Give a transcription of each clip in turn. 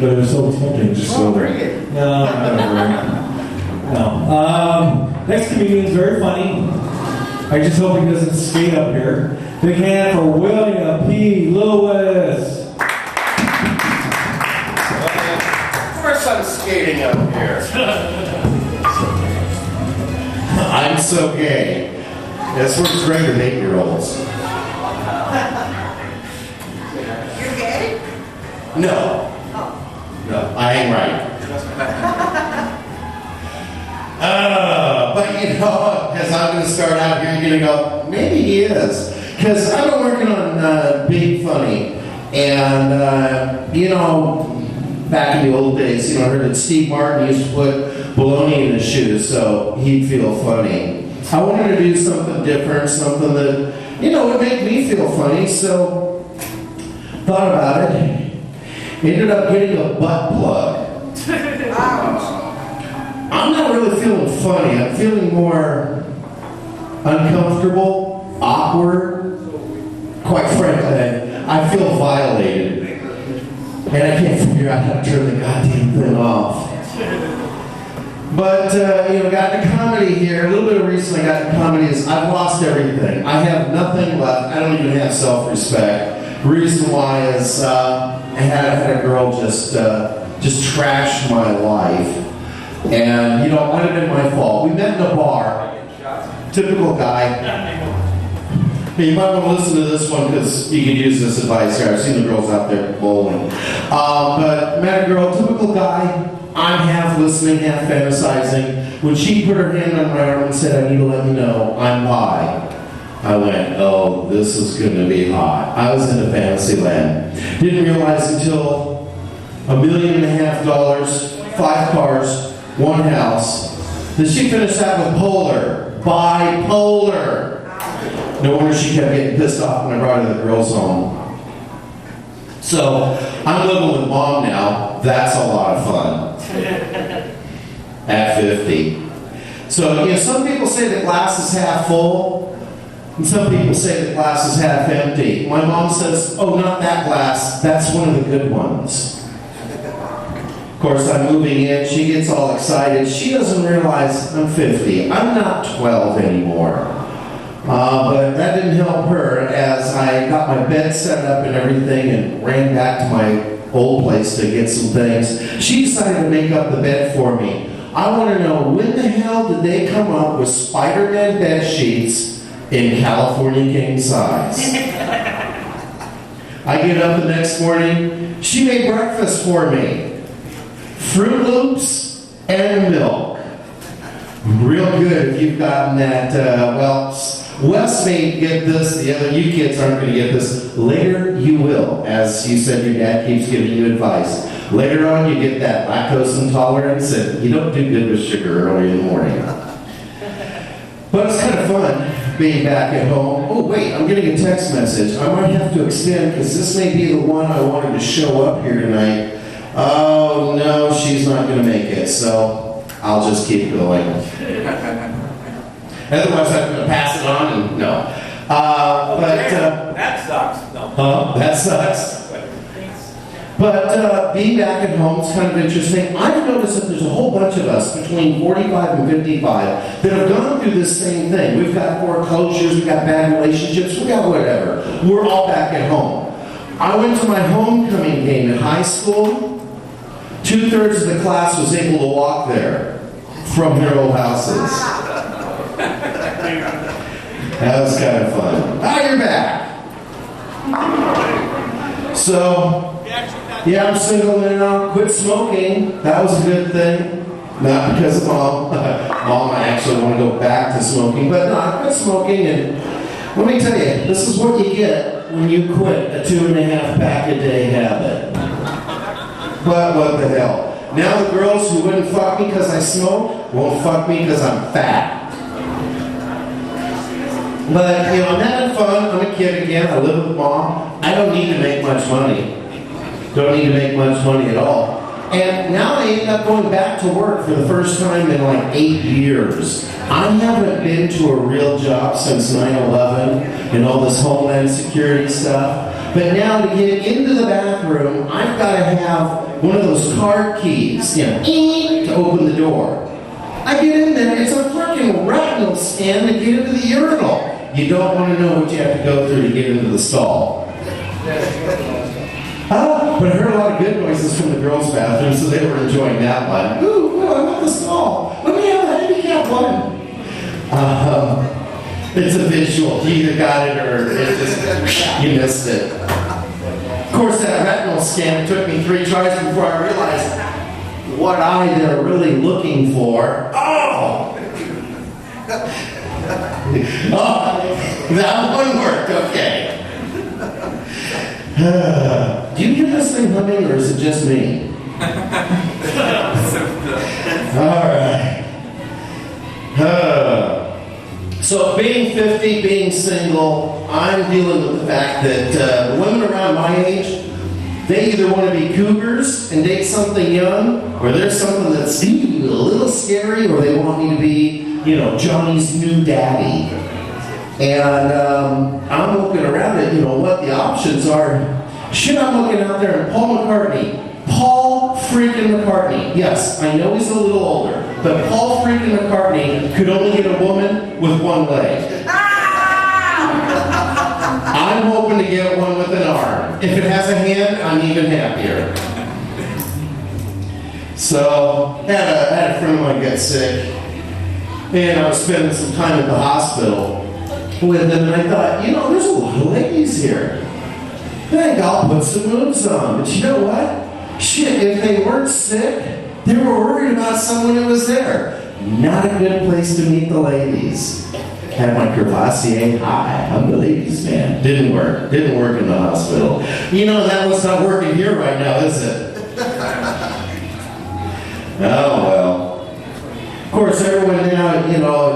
but it was so tempting just go there. No, no. Next comedian's very funny. I just hope he doesn't skate up here. Big hand for William P. Lewis. Of course I'm skating up here. I'm so gay. That's what it's great with 8-year-olds. You're gay? No. No, I ain't right. But you know, as I'm going to start out here, you're going to go, maybe he is. Because I've been working on Being Funny. And, you know, back in the old days, I heard that Steve Martin used to put bologna in his shoes so he'd feel funny. I wanted to do something different, something that, would make me feel funny. So, thought about it. Ended up getting a butt plug. I'm not really feeling funny. I'm feeling more uncomfortable, awkward. Quite frankly, I feel violated. And I can't figure out how to turn the goddamn thing off. But, got into comedy here. A little bit of reason I got into comedy is I've lost everything. I have nothing left. I don't even have self-respect. The reason why is I had a girl just trash my life. And, it might have been my fault. We met in a bar. Typical guy. Hey, you might want to listen to this one because you can use this advice here. I've seen the girls out there bowling. But met a girl, typical guy. I'm half listening, half fantasizing. When she put her hand on my arm and said, I need to let you know I'm bi, I went, oh, this is going to be hot. I was in a fantasy land. Didn't realize until $1.5 million, 5 cars, 1 house, that she finished that with polar, bipolar. No wonder she kept getting pissed off when I brought her to the girls' home. So, I'm living with mom now. That's a lot of fun. At 50. So, some people say the glass is half full, and some people say the glass is half empty. My mom says, oh, not that glass. That's one of the good ones. Of course, I'm moving in. She gets all excited. She doesn't realize I'm 50. I'm not 12 anymore. But that didn't help her as I got my bed set up and everything and ran back to my old place to get some things. She decided to make up the bed for me. I want to know, when the hell did they come up with Spider-Man bed sheets in California king size? I get up the next morning. She made breakfast for me. Fruit Loops and milk. Real good if you've gotten that, Wes may get this, the other you kids aren't going to get this. Later you will, as you said your dad keeps giving you advice. Later on you get that lactose intolerance and you don't do good with sugar early in the morning. But it's kind of fun being back at home. Oh wait, I'm getting a text message. I might have to extend because this may be the one I wanted to show up here tonight. Oh no, she's not going to make it, so I'll just keep going. Otherwise, I'm going to pass it on and no. That sucks. No. That sucks. But being back at home is kind of interesting. I've noticed that there's a whole bunch of us between 45 and 55 that have gone through this same thing. We've got foreclosures, we've got bad relationships, we've got whatever. We're all back at home. I went to my homecoming game in high school. 2/3 of the class was able to walk there from their old houses. That was kind of fun. Ah, you're back. So, yeah, I'm single now. Quit smoking. That was a good thing. Not because of mom. Mom, I actually want to go back to smoking. But no, I quit smoking. And let me tell you, this is what you get when you quit a 2.5 pack a day habit. But what the hell? Now the girls who wouldn't fuck me because I smoke won't fuck me because I'm fat. But, I'm having fun. I'm a kid again. I live with mom. I don't need to make much money. Don't need to make much money at all. And now I end up going back to work for the first time in like 8 years. I haven't been to a real job since 9/11 and all this Homeland Security stuff. But now to get into the bathroom, I've got to have one of those card keys, to open the door. I get in there, it's a freaking retinal scan to get into the urinal. You don't want to know what you have to go through to get into the stall. But I heard a lot of good noises from the girls' bathroom, so they were enjoying that one. Ooh, I want the stall. Let me have the handicap one. It's a visual. You either got it or it just, you missed it. Of course, that retinal scan took me 3 tries before I realized what eye they're really looking for. Oh! That one worked, okay. Do you hear this thing humming, or is it just me? Alright. So being 50, being single, I'm dealing with the fact that women around my age, they either want to be cougars and date something young, or there's something that's a little scary, or they want me to be, Johnny's new daddy. And I'm looking around at, what the options are. Shit, I'm looking out there and Paul McCartney. Paul freaking McCartney. Yes, I know he's a little older, but Paul freaking McCartney could only get a woman with one leg. I'm hoping to get one with an arm. If it has a hand, I'm even happier. So, I had a friend of mine get sick, and I was spending some time at the hospital with them, and I thought, there's a lot of ladies here. I think I'll put some moves on. But you know what? Shit, if they weren't sick, they were worried about someone who was there. Not a good place to meet the ladies. Had my Crevassier, hi, I'm the ladies' man. Didn't work in the hospital. That was not working here right now, is it? Oh, well. Of course, everyone now,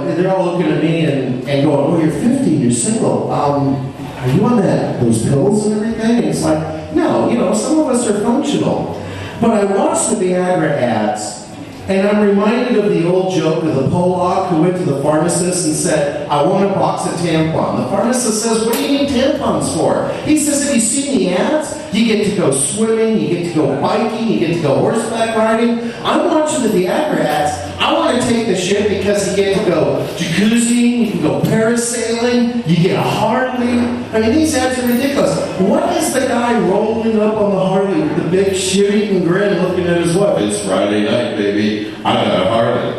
they're all looking at me and going, oh, you're 50, you're single. Are you on those pills and everything? And it's like, no, some of us are functional. But I watched the Viagra ads, and I'm reminded of the old joke of the Pollock who went to the pharmacist and said, I want a box of tampons. The pharmacist says, what do you need tampons for? He says, have you seen the ads? You get to go swimming, you get to go biking, you get to go horseback riding. I'm watching the Viagra ads. I want to take the shit because you get to go jacuzzi, you can go parasailing, you get a Harley. I mean, these ads are ridiculous. What is the guy rolling up on the Harley with the big shit-eating grin looking at his wife? It's Friday night, baby. I got a Harley.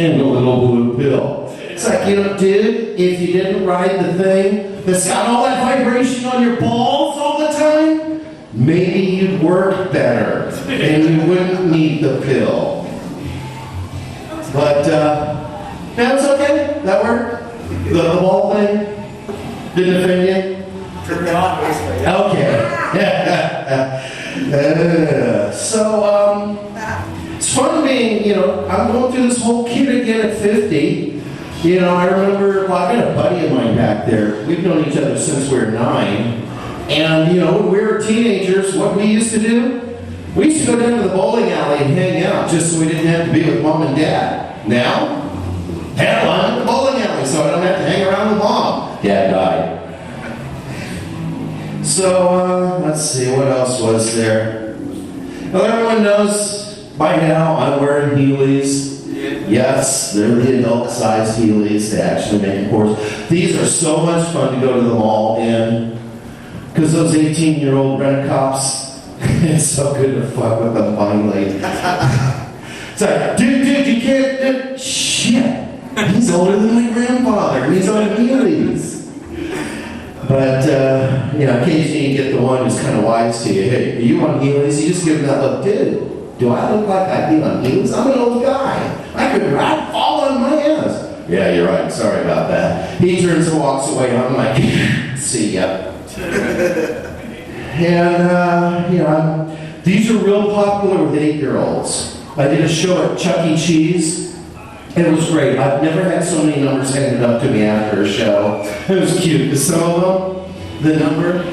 And a little blue pill. It's like, dude, if you didn't ride the thing that's got all that vibration on your balls all the time, maybe you'd work better and you wouldn't need the pill. But, that was okay. That worked. The ball thing didn't offend you? Turned me on, basically. Yeah. Okay. So, it's fun being, I'm going through this whole kid again at 50. I remember, I got a buddy of mine back there. We've known each other since we were 9. And, when we were teenagers, what we used to do? We used to go down to the bowling alley and hang out just so we didn't have to be with mom and dad. Now, hell, I'm in the bowling alley so I don't have to hang around with mom. Dad died. So, let's see, what else was there? Well, everyone knows by now I'm wearing Heelys. Yes, they're the adult-sized Heelys. They actually make a course. These are so much fun to go to the mall in. Because those 18-year-old rent-a-cops, it's so good to fuck with them finally. It's like, dude, you can't, shit. He's older than my grandfather. He's on Heelys. But, occasionally you get the one who's kind of wise to you. Hey, are you on Heelys? You just give them that look, dude, do I look like I'd be on Heelys? I'm an old guy. I'd fall on my ass. Yeah, you're right. Sorry about that. He turns and walks away. I'm like, see ya. And, these are real popular with 8-year-olds. I did a show at Chuck E. Cheese. It was great. I've never had so many numbers handed up to me after a show. It was cute. Because some of them, the number,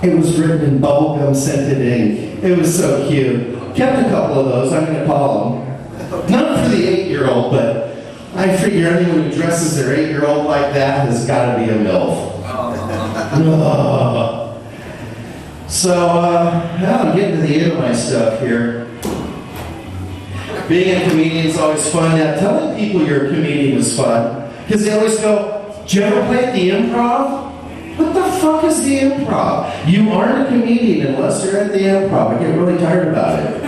it was written in bubblegum scented ink. It was so cute. Kept a couple of those. I'm going to call them. Not for the 8-year-old, but I figure anyone who dresses their 8-year-old like that has got to be a MILF. So, now I'm getting to the end of my stuff here. Being a comedian is always fun. Now, telling people you're a comedian is fun. Because they always go, "Did you ever play at the Improv?" What the fuck is the Improv? You aren't a comedian unless you're at the Improv. I get really tired about it.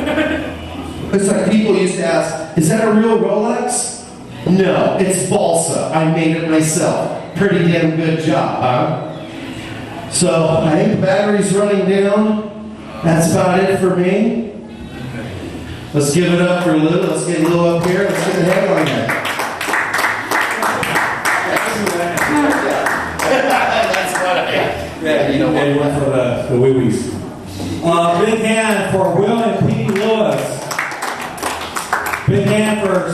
It's like people used to ask, "Is that a real Rolex?" No, it's balsa. I made it myself. Pretty damn good job, huh? So, I think the battery's running down. That's about it for me. Let's give it up for Lou. Let's get Lou up here. Let's get the headline there. That's what Yeah, you know, and one for the wee-wees. Big hand for William P. Lewis. Big hand for